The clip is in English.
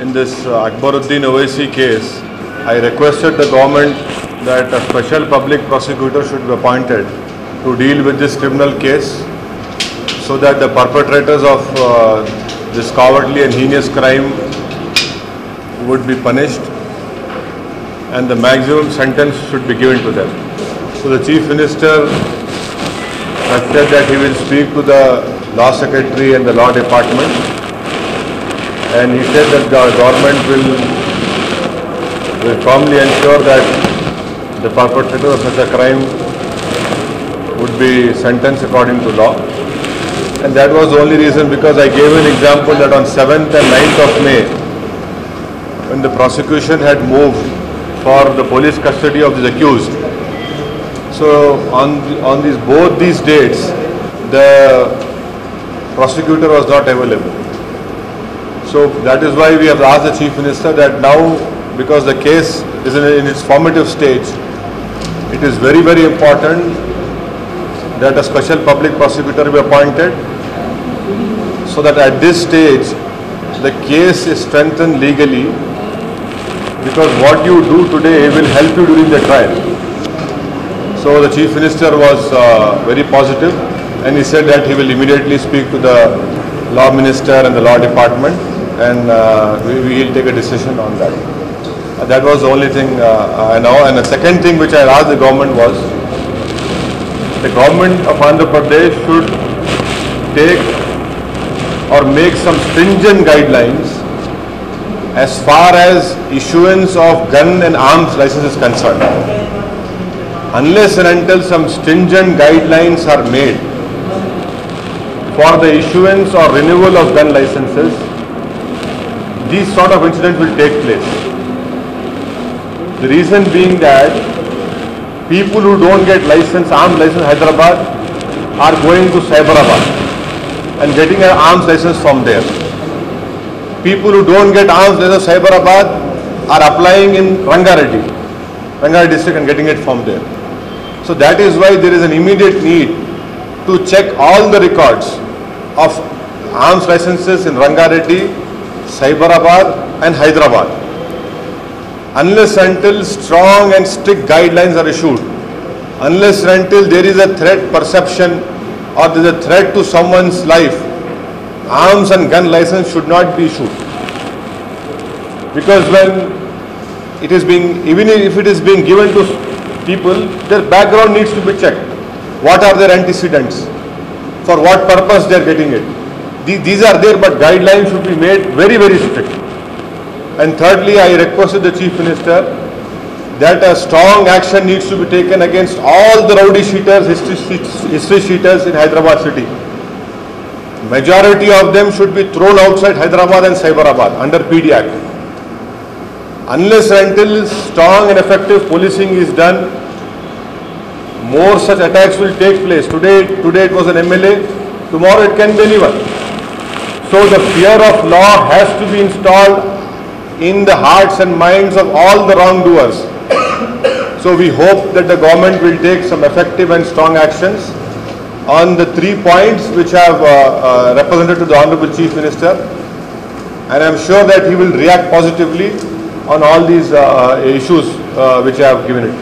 in this Akbaruddin Owaisi case, I requested the government that a special public prosecutor should be appointed to deal with this criminal case so that the perpetrators of this cowardly and heinous crime would be punished and the maximum sentence should be given to them. So the Chief Minister has said that he will speak to the Law Secretary and the Law Department, and he said that the government will firmly ensure that the perpetrator of such a crime would be sentenced according to law. And that was the only reason, because I gave an example that on 7th and 9th of May, when the prosecution had moved for the police custody of this accused, so on both these dates, the prosecutor was not available. So that is why we have asked the Chief Minister that now, because the case is in its formative stage, it is very, very important that a special public prosecutor be appointed so that at this stage the case is strengthened legally, because what you do today will help you during the trial. So the Chief Minister was very positive, and he said that he will immediately speak to the Law Minister and the Law Department, and we will take a decision on that. That was the only thing I know. And the second thing which I asked the government was, the government of Andhra Pradesh should take or make some stringent guidelines as far as issuance of gun and arms license is concerned. Unless and until some stringent guidelines are made for the issuance or renewal of gun licenses, these sort of incidents will take place. The reason being that people who don't get license, arms license in Hyderabad are going to Cyberabad and getting an arms license from there. People who don't get arms license in Cyberabad are applying in Rangareddy district and getting it from there. So that is why there is an immediate need to check all the records of arms licenses in Rangareddy, Cyberabad and Hyderabad. Unless until strong and strict guidelines are issued, unless until there is a threat perception or there is a threat to someone's life, arms and gun license should not be issued. Because when it is being, even if it is being given to people, their background needs to be checked. What are their antecedents? For what purpose they are getting it? These are there, but guidelines should be made very, very strict. And thirdly, I requested the Chief Minister that a strong action needs to be taken against all the rowdy sheeters, history sheeters in Hyderabad city. Majority of them should be thrown outside Hyderabad and Cyberabad under PD Act. Unless until strong and effective policing is done, more such attacks will take place. Today it was an MLA, tomorrow it can be anyone. So the fear of law has to be installed in the hearts and minds of all the wrongdoers. So we hope that the government will take some effective and strong actions on the 3 points which I have represented to the Honorable Chief Minister, and I am sure that he will react positively on all these issues which I have given it.